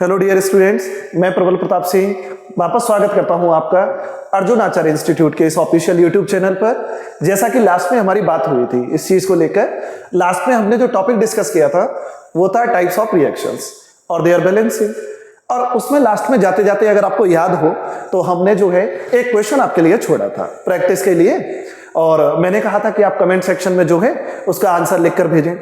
Hello dear students, मैं प्रबल प्रताप सिंह वापस स्वागत करता हूं आपका अर्जुन आचार्य इंस्टीट्यूट के इस ऑफिशियल यूट्यूब चैनल पर। जैसा कि लास्ट में हमारी बात हुई थी इस चीज को लेकर, लास्ट में हमने जो टॉपिक डिस्कस किया था वो था टाइप्स ऑफ रिएक्शंस और देयर बैलेंसिंग। और उसमें लास्ट में जाते जाते अगर आपको याद हो तो हमने जो है एक क्वेश्चन आपके लिए छोड़ा था प्रैक्टिस के लिए, और मैंने कहा था कि आप कमेंट सेक्शन में जो है उसका आंसर लिखकर भेजें।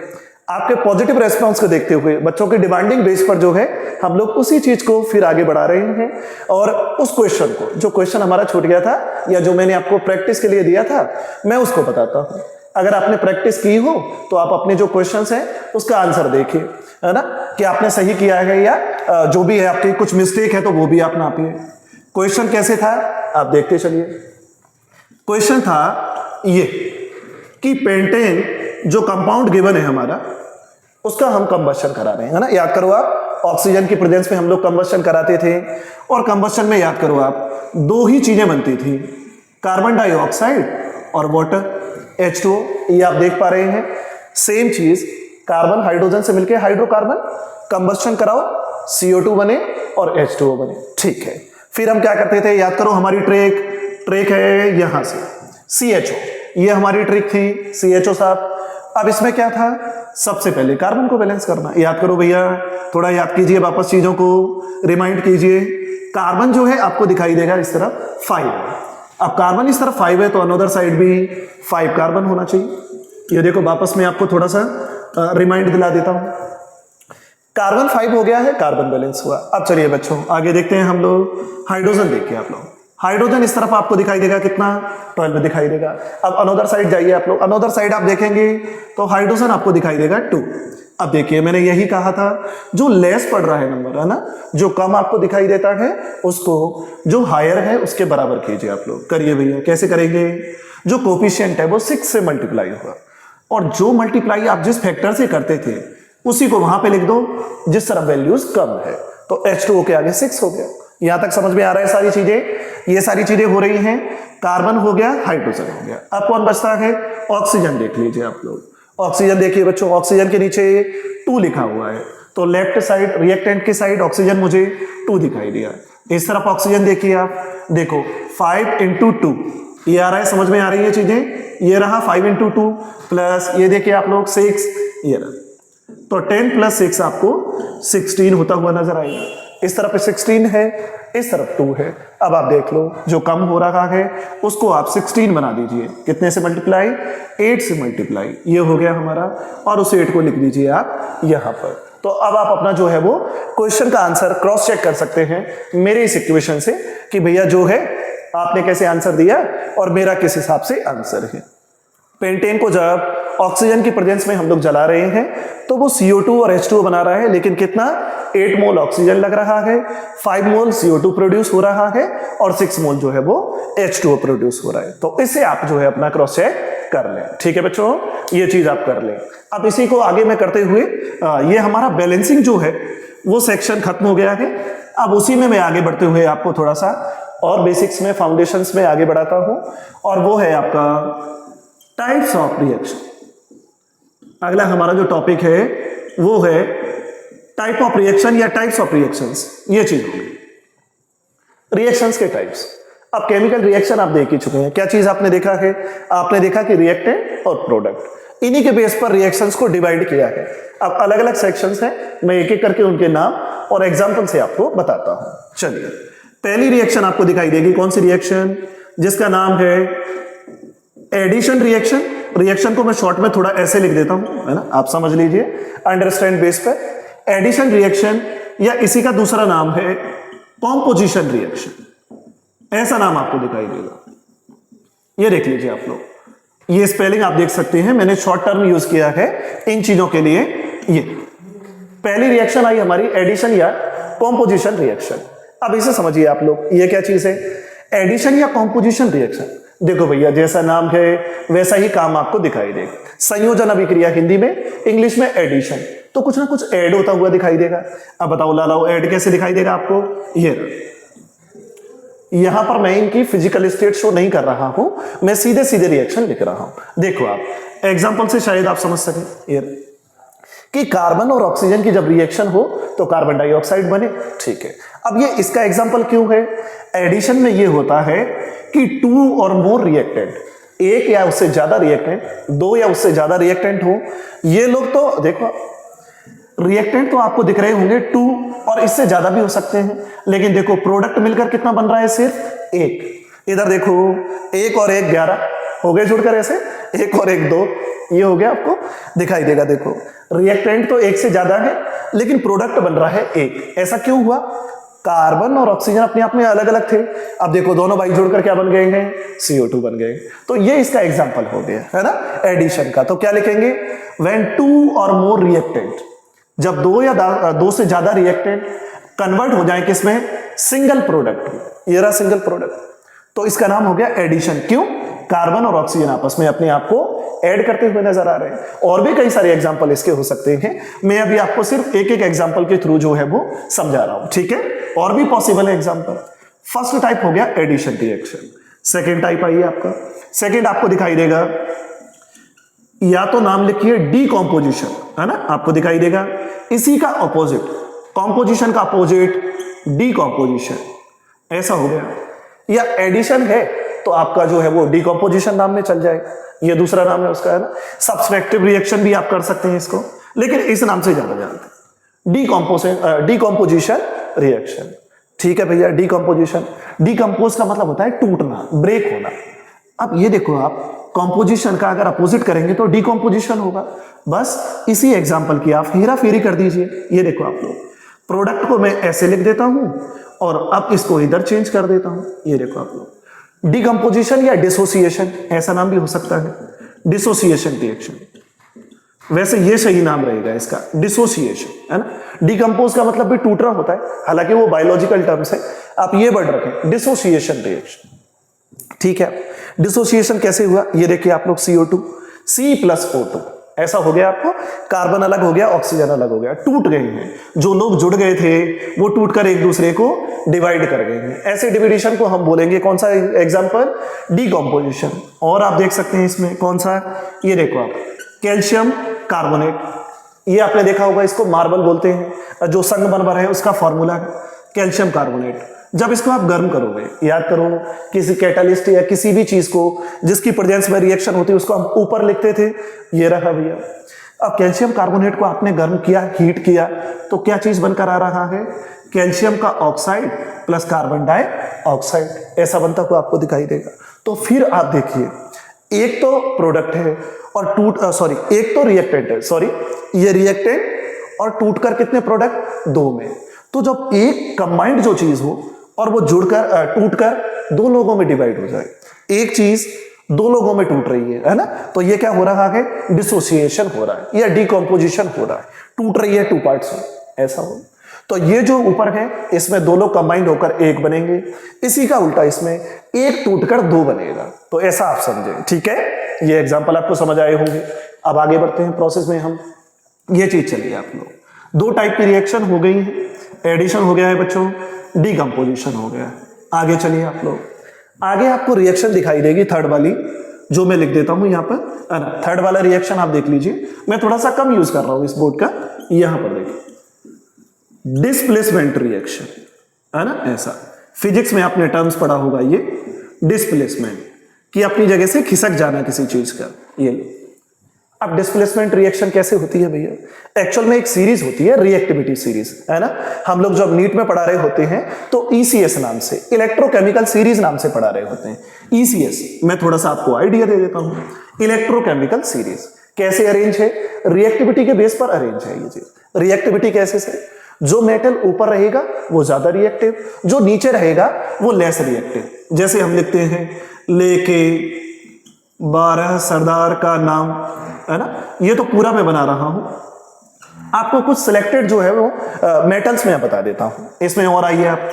आपके पॉजिटिव रेस्पॉन्स को देखते हुए बच्चों की डिमांडिंग बेस पर जो है हम लोग उसी चीज को फिर आगे बढ़ा रहे हैं। और उस क्वेश्चन को, जो क्वेश्चन हमारा छूट गया था या जो मैंने आपको प्रैक्टिस के लिए दिया था, मैं उसको बताता हूं। अगर आपने प्रैक्टिस की हो तो आप अपने जो क्वेश्चंस हैं उसका आंसर देखिए, है ना, कि आपने सही किया है या जो भी है आपकी कुछ मिस्टेक है तो वो भी आप नापिए। क्वेश्चन कैसे था आप देखते चलिए। क्वेश्चन था ये कि पेंटेन जो कंपाउंड गिवन है हमारा उसका हम कंबशन करा रहे हैं, है ना। याद करो आप, ऑक्सीजन की प्रेजेंस में हम लोग कंबशन कराते थे, और कंबशन में याद करो आप दो ही चीजें बनती थी, कार्बन डाइऑक्साइड और वाटर H2O। ये आप देख पा रहे हैं सेम चीज, कार्बन हाइड्रोजन से मिलकर हाइड्रोकार्बन, कंबशन कराओ CO2 बने और H2O बने। ठीक है, फिर हम क्या करते थे, याद करो हमारी ट्रेक है यहां से CHO, ये हमारी ट्रिक थी CHO साहब। अब इसमें क्या था, सबसे पहले कार्बन को बैलेंस करना। याद करो भैया, थोड़ा याद कीजिए वापस, चीजों को रिमाइंड कीजिए। कार्बन जो है आपको दिखाई देगा इस तरफ 5 है। अब कार्बन इस तरफ 5 है तो अनदर साइड भी 5 कार्बन होना चाहिए। ये देखो वापस मैं आपको थोड़ा सा रिमाइंड दिला देता हूं। कार्बन 5 हो गया है, कार्बन बैलेंस हुआ। अब चलिए बच्चों आगे देखते हैं हम लोग। हाइड्रोजन देखिए आप लोग, हाइड्रोजन इस तरफ आपको दिखाई देगा कितना, 12 दिखाई देगा। अब अनदर साइड जाइए आप लोग, अनदर साइड आप देखेंगे तो हाइड्रोजन आपको दिखाई देगा 2। अब देखिए मैंने यही कहा था, जो लेस पड़ रहा है नंबर, है ना, जो कम आपको दिखाई देता है उसको जो हायर है उसके बराबर कीजिए आप लोग। करिए भैया, कैसे करेंगे, जो कोफिशिएंट है वो 6 से मल्टीप्लाई होगा, और जो मल्टीप्लाई आप जिस फैक्टर से करते थे उसी को वहां पे लिख दो जिस तरफ वैल्यूज कम है, तो H2O के आगे 6 हो गया। यहां तक समझ में आ रहा है सारी चीजें, ये सारी चीजें हो रही हैं। कार्बन हो गया, हाइड्रोजन हो गया। अब कौन बचता है, ऑक्सीजन देख लीजिए आप लोग। ऑक्सीजन देखिए बच्चों, ऑक्सीजन के नीचे 2 लिखा हुआ है, तो लेफ्ट साइड रिएक्टेंट की साइड ऑक्सीजन मुझे 2 दिखाई दिया। इस तरफ ऑक्सीजन देखिए आप, देखो 5 × 2, ये आ रहा है, समझ में आ रही है चीजें। ये रहा 5 × 2 प्लस ये देखिए आप लोग 6, ये रहा, तो 10 + 6 आपको 16 होता हुआ नजर आएगा। इस तरफ 16 है, इस तरफ 2 है। अब आप देख लो जो कम हो रहा है उसको आप 16 बना दीजिए। कितने से मल्टीप्लाई, 8 से मल्टीप्लाई, ये हो गया हमारा, और उस 8 को लिख दीजिए आप यहां पर। तो अब आप अपना जो है वो क्वेश्चन का आंसर क्रॉस चेक कर सकते हैं मेरे इस इक्वेशन से कि भैया जो है आपने कैसे आंसर दिया और मेरा किस हिसाब से आंसर है। पेंटेन को जब ऑक्सीजन की प्रेजेंस में हम लोग जला रहे हैं तो वो CO2 और H2O बना रहा है, लेकिन कितना, 8 मोल ऑक्सीजन लग रहा है, 5 मोल CO2 प्रोड्यूस हो रहा है, और 6 मोल जो है वो H2O प्रोड्यूस हो रहा है। तो इसे आप जो है अपना क्रॉस चेक कर लें। ठीक है बच्चों, ये चीज आप कर लें। अब इसी को आगे मैं करते हुए ये हमारा बैलेंसिंग जो है वो सेक्शन खत्म हो गया है। अब उसी में मैं आगे बढ़ते हुए आपको थोड़ा सा और बेसिक्स में, फाउंडेशंस में आगे बढ़ाता हूं, और वो है आपका टाइप्स ऑफ रिएक्शन। अगला हमारा जो टॉपिक है वो है टाइप ऑफ रिएक्शन या टाइप्स ऑफ रिएक्शंस। ये चीज होगी रिएक्शंस के टाइप्स। अब केमिकल रिएक्शन आप देख ही चुके हैं। क्या चीज आपने देखा है, आपने देखा कि रिएक्टेंट और प्रोडक्ट, इन्हीं के बेस पर रिएक्शंस को डिवाइड किया है। अब अलग अलग सेक्शंस हैं, मैं एक एक करके उनके नाम और एग्जांपल से आपको बताता हूं। चलिए, पहली रिएक्शन आपको दिखाई देगी, कौन सी रिएक्शन, जिसका नाम है एडिशन रिएक्शन। रिएक्शन को मैं शॉर्ट में थोड़ा ऐसे लिख देता हूं, है ना, आप समझ लीजिए अंडरस्टैंड बेस पर। एडिशन रिएक्शन, या इसी का दूसरा नाम है कॉम्पोजिशन रिएक्शन, ऐसा नाम आपको दिखाई देगा। ये देख लीजिए आप लोग, ये स्पेलिंग आप देख सकते हैं, मैंने शॉर्ट टर्म यूज किया है इन चीजों के लिए। ये पहली रिएक्शन आई हमारी एडिशन या कॉम्पोजिशन रिएक्शन। अब इसे समझिए आप लोग, ये क्या चीज है, एडिशन या कॉम्पोजिशन रिएक्शन। देखो भैया, जैसा नाम है वैसा ही काम आपको दिखाई देगा। संयोजन अभिक्रिया हिंदी में, इंग्लिश में एडिशन, तो कुछ ना कुछ ऐड होता हुआ दिखाई देगा। अब बताओ लालाओ, ऐड कैसे दिखाई देगा आपको, ये यहां पर मैं इनकी फिजिकल स्टेट शो नहीं कर रहा हूं, मैं सीधे सीधे रिएक्शन लिख रहा हूं। देखो आप एग्जांपल से शायद आप समझ सकें। ये कि कार्बन और ऑक्सीजन की जब रिएक्शन हो तो कार्बन डाइऑक्साइड बने। ठीक है, अब ये इसका एग्जांपल क्यों है? एडिशन में ये होता है कि टू और मोर रिएक्टेंट, एक या उससे ज्यादा रिएक्टेंट, दो या उससे ज्यादा रिएक्टेंट हो, ये लोग तो देखो रिएक्टेंट तो आपको दिख रहे होंगे टू और इससे ज्यादा भी हो सकते हैं, लेकिन देखो प्रोडक्ट मिलकर कितना बन रहा है? सिर्फ एक। इधर देखो, एक और एक 11 हो गए जुड़कर, ऐसे एक और एक 2, ये हो गया, आपको दिखाई देगा। देखो रिएक्टेंट तो एक से ज्यादा है लेकिन प्रोडक्ट बन रहा है एक। ऐसा क्यों हुआ? कार्बन और ऑक्सीजन अपने आप में अलग अलग थे, अब देखो दोनों बाई जुड़कर क्या बन गए हैं? CO2 बन गए। तो ये इसका एग्जांपल हो गया है ना एडिशन का। तो क्या लिखेंगे? व्हेन टू और मोर रिएक्टेंट, जब दो या दो से ज्यादा रिएक्टेंट कन्वर्ट हो जाए किसमें? Single product. ये रहा सिंगल प्रोडक्ट, तो इसका नाम हो गया एडिशन। क्यों? कार्बन और ऑक्सीजन आपस में अपने आप को ऐड करते हुए नजर आ रहे हैं। और भी कई सारे एग्जांपल इसके हो सकते हैं, मैं अभी आपको सिर्फ एक एक एग्जांपल के थ्रू जो है वो समझा रहा हूं। ठीक है, और भी पॉसिबल है एग्जांपल। फर्स्ट टाइप हो गया एडिशन रिएक्शन। सेकेंड टाइप आइए आपका, सेकेंड आपको दिखाई देगा, या तो नाम लिखिए डीकॉम्पोजिशन, है ना, आपको दिखाई देगा। इसी का ऑपोजिट, कॉम्पोजिशन का अपोजिट डीकॉम्पोजिशन, ऐसा हो गया। या एडिशन है तो आपका जो है वो डीकॉम्पोजिशन नाम में चल जाएगा, ये दूसरा नाम है उसका, है ना। सब्सट्रैक्टिव रिएक्शन भी आप कर सकते हैं इसको, लेकिन इस नाम से ज्यादा जानते हैं, डीकॉम्पोजिशन रिएक्शन। ठीक है भैया, डीकॉम्पोजिशन, डीकंपोज का मतलब होता है टूटना, ब्रेक होना। अब ये देखो, आप कॉम्पोजिशन का अगर अपोजिट करेंगे तो डीकॉम्पोजिशन होगा। बस इसी एग्जांपल की आप हेरा फेरी कर दीजिए। ये देखो आप लोग, प्रोडक्ट को मैं ऐसे लिख देता हूं और अब इसको इधर चेंज कर देता हूं। ये देखो आप लोग, डीकंपोजिशन या डिसोसिएशन, ऐसा नाम भी हो सकता है, डिसोसिएशन रिएक्शन। वैसे ये सही नाम रहेगा इसका, डिसोसिएशन, है ना। डीकंपोज का मतलब भी टूटना होता है, हालांकि वो बायोलॉजिकल टर्म्स है, आप ये वर्ड रखें, डिसोसिएशन रिएक्शन। ठीक है, डिसोसिएशन कैसे हुआ? ये देखिए आप लोग, CO2 C+O2, ऐसा हो गया। आपको कार्बन अलग हो गया, ऑक्सीजन अलग हो गया, टूट गए हैं। जो लोग जुड़ गए थे वो टूटकर एक दूसरे को डिवाइड कर गए हैं। ऐसे डिविडेशन को हम बोलेंगे कौन सा एग्जांपल? डीकॉम्पोजिशन। और आप देख सकते हैं इसमें कौन सा, ये देखो आप, कैल्शियम कार्बोनेट, ये आपने देखा होगा, इसको मार्बल बोलते हैं। जो संगमरमर है उसका फॉर्मूला कैल्शियम कार्बोनेट। जब इसको आप गर्म करोगे, याद करो, किसी कैटालिस्ट या किसी भी चीज को जिसकी प्रेजेंस में रिएक्शन होती है उसको हम ऊपर लिखते थे, ये रहा भैया। अब कैल्शियम कार्बोनेट को आपने गर्म किया, हीट किया, तो क्या चीज बनकर आ रहा है? कैल्शियम का ऑक्साइड प्लस कार्बन डाइऑक्साइड, ऐसा बनता हुआ आपको दिखाई देगा। तो फिर आप देखिए, एक तो प्रोडक्ट है और एक तो रिएक्टेंट है, ये रिएक्टेंट और टूटकर कितने प्रोडक्ट? 2 में। तो जब एक कंबाइंड जो चीज हो और वो जुड़कर टूटकर 2 लोगों में डिवाइड हो जाए, एक चीज 2 लोगों में टूट रही है ना, तो ये क्या हो रहा है? डिसोसिएशन हो रहा है या डीकॉम्पोजिशन हो रहा है, टूट रही है 2 पार्ट्स में, ऐसा हो। तो ये जो ऊपर है इसमें 2 लोग कंबाइंड होकर एक बनेंगे, इसी का उल्टा इसमें एक टूटकर 2 बनेगा। तो ऐसा आप समझें। ठीक है, ये एग्जांपल आपको समझ आए होंगे। अब आगे बढ़ते हैं प्रोसेस में हम, ये चीज चलिए आप लोग। 2 टाइप की रिएक्शन हो गई है, एडिशन हो गया है बच्चों, डीकंपोजिशन हो गया। आगे चलिए आप लोग, आगे आपको रिएक्शन दिखाई देगी थर्ड वाली, जो मैं लिख देता हूं यहां पर, है ना। थर्ड वाला रिएक्शन आप देख लीजिए, मैं थोड़ा सा कम यूज कर रहा हूं इस बोर्ड का, यहां पर देखिए, डिस्प्लेसमेंट रिएक्शन, है ना। ऐसा फिजिक्स में आपने टर्म्स पढ़ा होगा, ये डिस्प्लेसमेंट, कि अपनी जगह से खिसक जाना किसी चीज का, ये। अब डिस्प्लेसमेंट रिएक्शन कैसे होती है भैया? एक्चुअल में एक सीरीज होती है, रिएक्टिविटी सीरीज, है ना। हम लोग जब नीट में पढ़ा रहे होते हैं तो ECS नाम से, इलेक्ट्रोकेमिकल सीरीज नाम से पढ़ा रहे होते हैं। ECS, मैं थोड़ा सा आपको आइडिया दे देता हूं। इलेक्ट्रोकेमिकल सीरीज कैसे अरेंज है? रिएक्टिविटी के बेस पर अरेंज है ये चीज। रिएक्टिविटी कैसे से? जो मेटल ऊपर रहेगा वो ज्यादा रिएक्टिव, जो नीचे रहेगा वो लेस रिएक्टिव। जैसे हम लिखते हैं, लेके 12 सरदार का नाम, है ना। ये तो पूरा मैं बना रहा हूं, आपको कुछ सिलेक्टेड जो है वो मेटल्स में बता देता हूं। इसमें और आइए आप,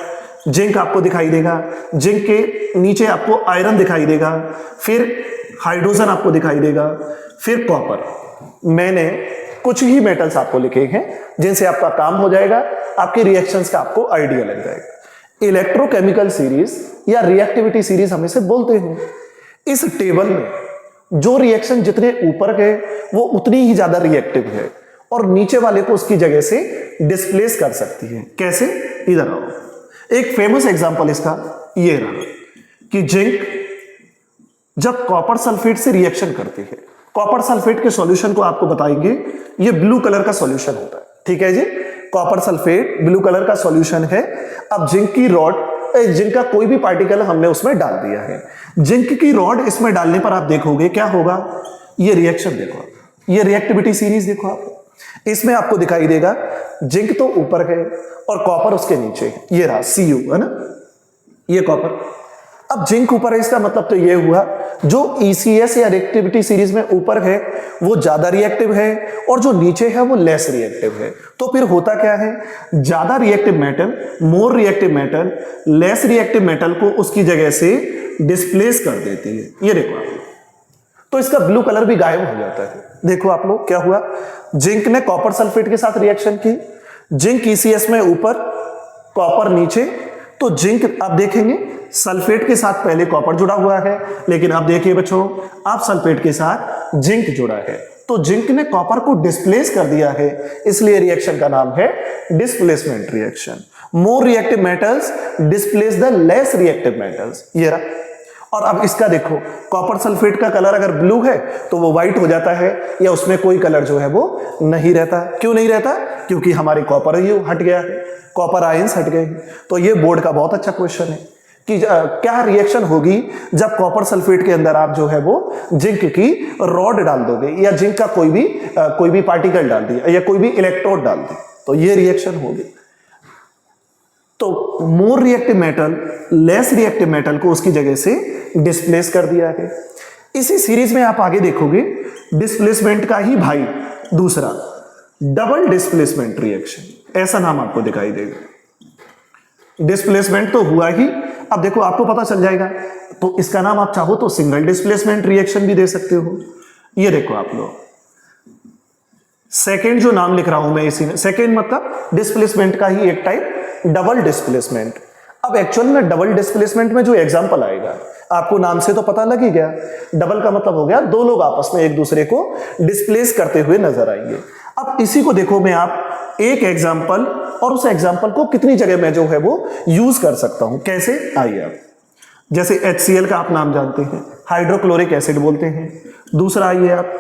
जिंक आपको दिखाई देगा, जिंक के नीचे आपको आयरन दिखाई देगा, फिर हाइड्रोजन आपको दिखाई देगा, फिर कॉपर। मैंने कुछ ही मेटल्स आपको लिखे हैं जिनसे आपका काम हो जाएगा, आपके रिएक्शंस का आपको आइडिया लग जाएगा। इलेक्ट्रोकेमिकल सीरीज या रिएक्टिविटी सीरीज हम इसे बोलते हैं। इस टेबल में जो रिएक्शन जितने ऊपर है वो उतनी ही ज्यादा रिएक्टिव है, और नीचे वाले को उसकी जगह से डिस्प्लेस कर सकती है। कैसे? इधर आओ, एक फेमस एग्जांपल इसका ये रहा कि जिंक जब कॉपर सल्फेट से रिएक्शन करती है, कॉपर सल्फेट के सॉल्यूशन को आपको बताएंगे, ये ब्लू कलर का सॉल्यूशन होता है, ठीक है जी। कॉपर सल्फेट ब्लू कलर का सॉल्यूशन है। अब जिंक की रॉड, जिंक का कोई भी पार्टिकल हमने उसमें डाल दिया है, जिंक की रॉड इसमें डालने पर आप देखोगे क्या होगा, ये रिएक्शन देखो, ये रिएक्टिविटी सीरीज देखो आप, इसमें आपको दिखाई देगा जिंक तो ऊपर है और कॉपर उसके नीचे है, ये रहा Cu है ना, ये कॉपर। अब जिंक ऊपर है, इसका मतलब तो ये हुआ जो ECS या रिएक्टिविटी सीरीज में ऊपर है वो ज्यादा रिएक्टिव है और जो नीचे है वो लेस रिएक्टिव है। तो फिर होता क्या है, ज्यादा reactive metal, more reactive metal less reactive metal को उसकी जगह से डिस्प्लेस कर देती है। ये देखो आप, तो इसका ब्लू कलर भी गायब हो जाता है। देखो आप लोग क्या हुआ, जिंक ने कॉपर सल्फेट के साथ रिएक्शन की, जिंक ECS में ऊपर कॉपर नीचे, तो जिंक आप देखेंगे सल्फेट के साथ पहले कॉपर जुड़ा हुआ है, लेकिन अब देखिए बच्चों अब सल्फेट के साथ जिंक जुड़ा है, तो जिंक ने कॉपर को डिस्प्लेस कर दिया है, इसलिए रिएक्शन का नाम है displacement reaction. More reactive metals displace the less reactive metals, ये रहा। और अब इसका देखो, कॉपर सल्फेट का कलर अगर ब्लू है तो वो व्हाइट हो जाता है या उसमें कोई कलर जो है वो नहीं रहता। क्यों नहीं रहता? क्योंकि हमारे कॉपर ही हट गया है, कॉपर आयंस हट गए। तो ये बोर्ड का बहुत अच्छा क्वेश्चन है कि क्या रिएक्शन होगी जब कॉपर सल्फेट के अंदर आप जो है वो जिंक की रॉड डाल दोगे या जिंक का कोई भी पार्टिकल डाल दिया या कोई भी इलेक्ट्रोड डाल दी, तो ये रिएक्शन होगी। तो more reactive metal less reactive metal को उसकी जगह से डिस्प्लेस कर दिया है। इसी सीरीज में आप आगे देखोगे डिस्प्लेसमेंट का ही भाई दूसरा डबल डिस्प्लेसमेंट रिएक्शन, ऐसा नाम आपको दिखाई देगा। डिस्प्लेसमेंट तो हुआ ही, अब देखो आपको पता चल जाएगा, तो इसका नाम आप चाहो तो सिंगल डिस्प्लेसमेंट रिएक्शन भी दे सकते हो। ये देखो आप लोग, सेकेंड जो नाम लिख रहा हूं मैं इसी में, सेकेंड मतलब डिस्प्लेसमेंट का ही एक टाइप डबल डिस्प्लेसमेंट। अब एक्चुअल में डबल डिस्प्लेसमेंट में जो एग्जांपल आएगा, आपको नाम से तो पता लग ही गया, डबल का मतलब हो गया दो लोग आपस में एक दूसरे को डिस्प्लेस करते हुए नजर आएंगे। अब इसी को देखो मैं आप एक एग्जांपल और उस एग्जांपल को कितनी जगह में जो है वो यूज कर सकता हूं, कैसे? आइए आप, जैसे HCl का आप नाम जानते हैं, हाइड्रोक्लोरिक एसिड बोलते हैं। दूसरा आइए आप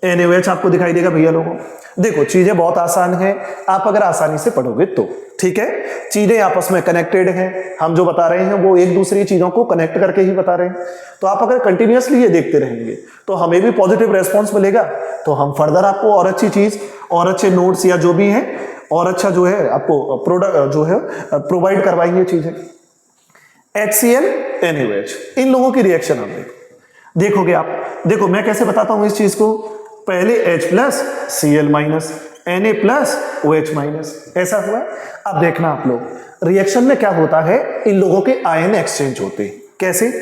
NaOH आपको दिखाई देगा भैया लोगों। देखो चीजें बहुत आसान है, आप अगर आसानी से पढ़ोगे तो, ठीक है। चीजें आपस में कनेक्टेड हैं, हम जो बता रहे हैं वो एक दूसरी चीजों को कनेक्ट करके ही बता रहे हैं। तो आप अगर कंटिन्यूअसली ये देखते रहेंगे तो हमें भी पॉजिटिव रेस्पॉन्स मिलेगा, तो हम फर्दर आपको और अच्छी चीज और अच्छे नोट्स या जो भी है और अच्छा जो है आपको प्रोडक्ट जो है प्रोवाइड करवाएंगे चीजें। HCl NaOH, इन लोगों की रिएक्शन हम देखोगे आप। देखो मैं कैसे बताता हूं इस चीज को, पहले H plus Cl minus Na plus OH minus, ऐसा हुआ। अब देखना आप लोग रिएक्शन में क्या होता है, इन लोगों के आयन एक्सचेंज होते हैं। कैसे?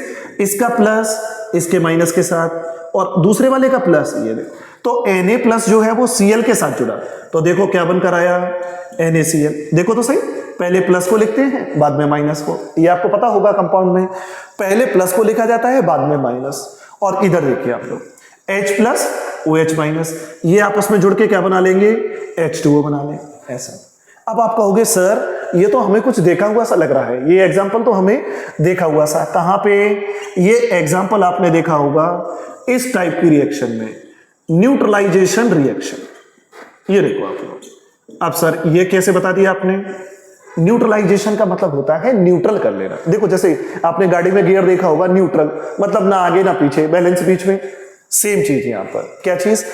इसका प्लस इसके माइनस के साथ और दूसरे वाले का प्लस, ये देखो, तो Na प्लस जो है वो Cl के साथ जुड़ा, तो देखो क्या बनकर आया NaCl। देखो तो सही, पहले प्लस को लिखते हैं बाद में माइनस को, ये आपको पता होगा कंपाउंड में पहले प्लस को लिखा जाता है बाद में माइनस। और इधर देखिए आप लोग H प्लस OH माइनस, ये आपस में जुड़ के क्या बना लेंगे, H2O बना लें, ऐसा। अब आप कहोगे सर ये तो हमें कुछ देखा हुआ सा लग रहा है, ये एग्जाम्पल तो हमें देखा हुआ सा, कहाँ पे? ये एग्जाम्पल आपने देखा होगा इस टाइप की रिएक्शन में, न्यूट्रलाइजेशन रिएक्शन। ये देखो आप लोग। अब सर ये कैसे बता दिया आपने? न्यूट्रलाइजेशन का मतलब होता है न्यूट्रल कर लेना। देखो जैसे आपने गाड़ी में गियर देखा होगा, न्यूट्रल मतलब ना आगे ना पीछे, बैलेंस बीच में, सेम चीज यहां पर। क्या चीज?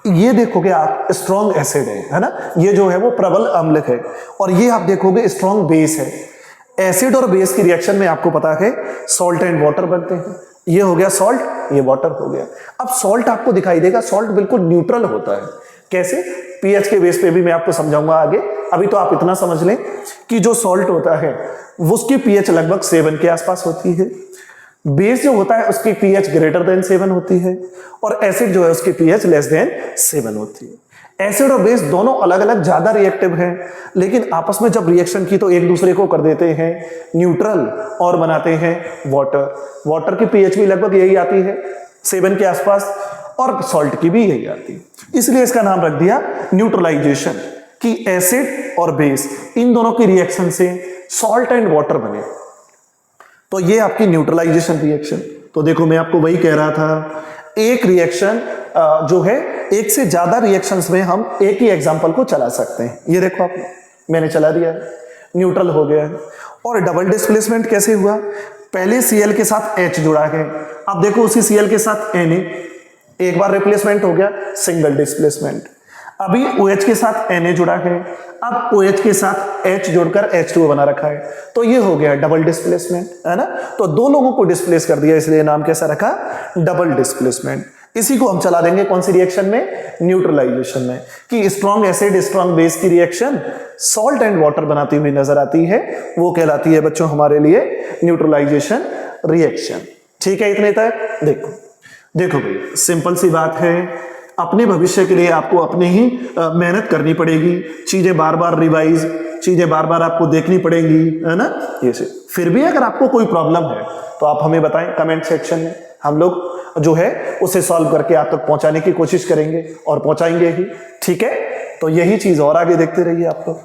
ये देखोगे आप स्ट्रॉन्ग एसिड है ना, ये जो है वो प्रबल अम्ल है, और ये आप देखोगे स्ट्रॉन्ग बेस है। एसिड और बेस की रिएक्शन में आपको पता है सॉल्ट एंड वाटर बनते हैं। ये हो गया सॉल्ट, ये वाटर हो गया। अब सॉल्ट आपको दिखाई देगा, सॉल्ट बिल्कुल न्यूट्रल होता है। कैसे? पीएच के बेस पे भी मैं आपको समझाऊंगा आगे, अभी तो आप इतना समझ लें कि जो सॉल्ट होता है उसकी पीएच लगभग 7 के आसपास होती है, बेस जो होता है उसकी पीएच ग्रेटर देन 7 होती है, और एसिड जो है उसकी पीएच लेस देन 7 होती है। एसिड और बेस दोनों अलग अलग ज्यादा रिएक्टिव हैं, लेकिन आपस में जब रिएक्शन की तो एक दूसरे को कर देते हैं न्यूट्रल और बनाते हैं वाटर। वाटर की पीएच भी लगभग यही आती है 7 के आसपास, और सॉल्ट की भी यही आती है। इसलिए इसका नाम रख दिया न्यूट्रलाइजेशन, कि एसिड और बेस इन दोनों की रिएक्शन से सॉल्ट एंड वाटर बने, तो ये आपकी न्यूट्रलाइजेशन रिएक्शन। तो देखो मैं आपको वही कह रहा था, एक रिएक्शन जो है, एक से ज्यादा रिएक्शंस में हम एक ही एग्जांपल को चला सकते हैं। ये देखो आप, मैंने चला दिया है, न्यूट्रल हो गया है। और डबल डिस्प्लेसमेंट कैसे हुआ, पहले Cl के साथ H जुड़ा है, अब देखो उसी Cl के साथ Na, एक बार रिप्लेसमेंट हो गया, सिंगल डिस्प्लेसमेंट। अभी OH के साथ Na जुड़ा है, अब OH के साथ H जोड़कर H2O बना रखा है, तो ये हो गया डबल डिस्प्लेसमेंट, है ना। तो दो लोगों को डिस्प्लेस कर दिया, इसलिए नाम कैसा रखा, डबल डिस्प्लेसमेंट। इसी को हम चला देंगे कौन सी रिएक्शन में, न्यूट्रलाइजेशन में, कि स्ट्रॉन्ग एसिड स्ट्रॉन्ग बेस की रिएक्शन सॉल्ट एंड वाटर बनाती हुई नजर आती है, वो कहलाती है बच्चों हमारे लिए न्यूट्रलाइजेशन रिएक्शन। ठीक है, इतने तक। देखो भाई, सिंपल सी बात है, अपने भविष्य के लिए आपको अपने ही मेहनत करनी पड़ेगी, चीजें बार बार रिवाइज, चीजें बार बार आपको देखनी पड़ेंगी, है ना। ये से फिर भी अगर आपको कोई प्रॉब्लम है तो आप हमें बताएं कमेंट सेक्शन में, हम लोग जो है उसे सॉल्व करके आप तक पहुंचाने की कोशिश करेंगे और पहुंचाएंगे ही। ठीक है, तो यही चीज और आगे देखते रहिए आप लोग।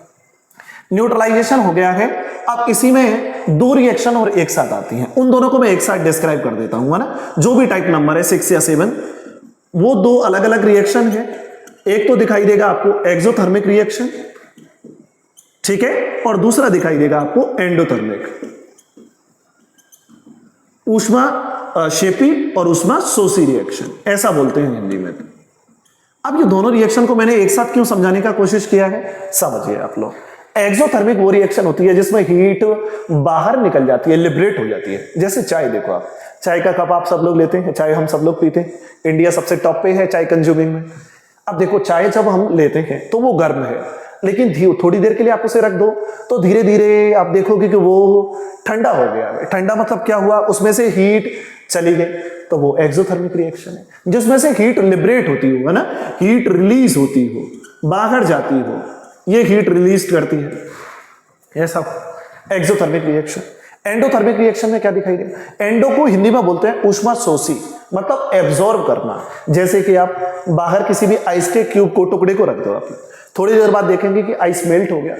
न्यूट्रलाइजेशन हो गया है, अब इसी में दो रिएक्शन और एक साथ आती हैं, उन दोनों को मैं एक साथ डिस्क्राइब कर देता हूं, है ना। जो भी टाइप नंबर है 6 या 7, वो दो अलग अलग रिएक्शन है। एक तो दिखाई देगा आपको एक्सोथर्मिक रिएक्शन, ठीक है, और दूसरा दिखाई देगा आपको एंडोथर्मिक, ऊष्मा शेपी और ऊष्मा शोषी रिएक्शन, ऐसा बोलते हैं हिंदी में। अब ये दोनों रिएक्शन को मैंने एक साथ क्यों समझाने का कोशिश किया है, समझिए आप लोग। एक्सोथर्मिक वो रिएक्शन होती है जिसमें हीट बाहर निकल जाती है, लिबरेट हो जाती है। जैसे चाय, देखो आप, चाय का कप आप सब लोग लेते हैं, चाय हम सब लोग पीते हैं, इंडिया सबसे टॉप पे है चाय कंज्यूमिंग में। अब देखो चाय जब हम लेते हैं तो वो गर्म है, लेकिन थोड़ी देर के लिए आप उसे रख दो तो धीरे धीरे आप देखोगे कि वो ठंडा हो गया है। ठंडा मतलब क्या हुआ, उसमें से हीट चली गई, तो वो एक्सोथर्मिक रिएक्शन है। जिसमें से हीट लिबरेट होती हो, है ना, हीट रिलीज होती हो, बाहर जाती हो, ये हीट रिलीज करती है, ऐसा एक्सोथर्मिक रिएक्शन। एंडोथर्मिक रिएक्शन में क्या दिखाई दे, एंडो को हिंदी में बोलते हैं ऊष्मा शोषी, मतलब एब्जॉर्ब करना। जैसे कि आप बाहर किसी भी आइस के क्यूब को, टुकड़े को रख दो, आप थोड़ी देर बाद देखेंगे कि आइस मेल्ट हो गया,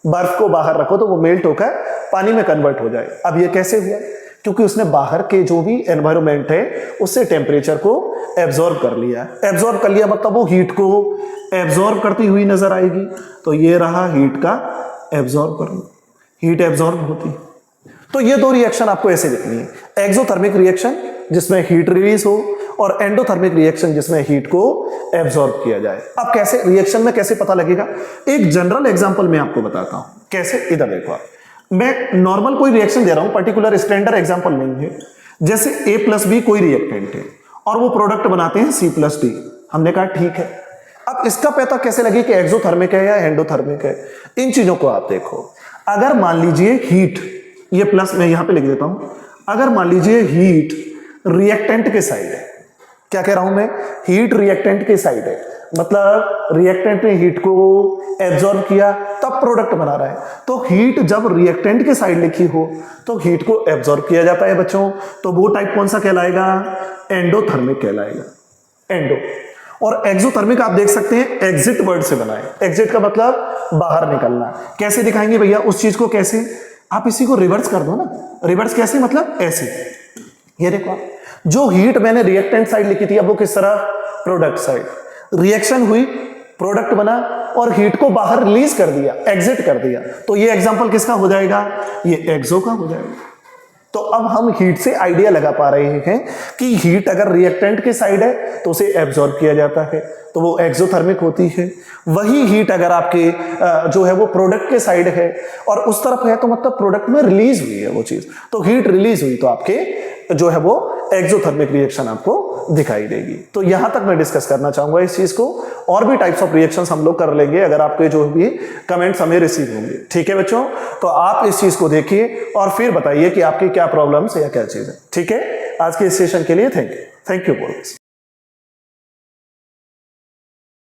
बर्फ को बाहर रखो तो वो मेल्ट होकर पानी में कन्वर्ट हो जाए। अब ये कैसे हुआ, क्योंकि उसने बाहर के जो भी एनवायरमेंट है उससे टेम्परेचर को एब्जॉर्ब कर लिया। एब्जॉर्ब कर लिया मतलब वो हीट को एब्जॉर्ब करती हुई नजर आएगी, तो ये रहा हीट का एब्जॉर्ब करना, हीट एब्जॉर्ब होती है। तो ये दो रिएक्शन आपको ऐसे लिखनी है, एक्सोथर्मिक रिएक्शन जिसमें हीट रिलीज हो और एंडोथर्मिक रिएक्शन जिसमें हीट को एब्जॉर्ब किया जाए। अब कैसे रिएक्शन में कैसे पता लगेगा, एक जनरल एग्जांपल मैं आपको बताता हूं कैसे। इधर देखो, मैं नॉर्मल कोई रिएक्शन दे रहा हूं, पर्टिकुलर स्टैंडर्ड एग्जांपल नहीं है। जैसे A+B कोई रिएक्टेंट है और वो प्रोडक्ट बनाते हैं C+D, हमने कहा ठीक है। अब इसका पता कैसे लगे कि एक्सोथर्मिक है या एंडोथर्मिक है, इन चीजों को आप देखो। अगर मान लीजिए हीट, ये प्लस मैं यहां पे लिख देता हूं, अगर मान लीजिए हीट रिएक्टेंट के साइड है, क्या कह रहा हूं मैं, हीट रिएक्टेंट के साइड है, मतलब रिएक्टेंट ने हीट को एब्जॉर्ब किया तब प्रोडक्ट बना रहा है। तो हीट जब रिएक्टेंट के साइड लिखी हो तो हीट को एब्जॉर्ब किया जाता है बच्चों, तो वो टाइप कौन सा कहलाएगा, एंडोथर्मिक कहलाएगा, एंडो। और एक्सोथर्मिक आप देख सकते हैं एग्जिट वर्ड से बना है, एग्जिट का मतलब बाहर निकलना। कैसे दिखाएंगे भैया उस चीज को, कैसे, आप इसी को रिवर्स कर दो ना, रिवर्स कैसे, मतलब ऐसे। ये देखो जो हीट मैंने रिएक्टेंट साइड लिखी थी, अब वो किस तरह, प्रोडक्ट साइड, रिएक्शन हुई, प्रोडक्ट बना और हीट को बाहर रिलीज कर दिया, एग्जिट कर दिया, तो ये एग्जांपल किसका हो जाएगा, ये एक्सो का हो जाएगा। तो अब हम हीट से आइडिया लगा पा रहे हैं कि हीट अगर रिएक्टेंट के साइड है तो उसे एब्जॉर्ब किया जाता है, तो वो एक्सोथर्मिक होती है। वही हीट अगर आपके जो है वो प्रोडक्ट के साइड है और उस तरफ है, तो मतलब प्रोडक्ट में रिलीज हुई है वो चीज, तो हीट रिलीज हुई तो आपके जो है वो एक्सोथर्मिक रिएक्शन आपको दिखाई देगी। तो यहां तक मैं डिस्कस करना चाहूंगा इस चीज को, और भी टाइप्स ऑफ रिएक्शंस हम लोग कर लेंगे अगर आपके जो भी कमेंट्स हमें रिसीव होंगे। ठीक है बच्चों, तो आप इस चीज को देखिए और फिर बताइए कि आपकी क्या प्रॉब्लम्स या क्या चीज है। ठीक है, आज के इस सेशन के लिए थैंक यू बोल।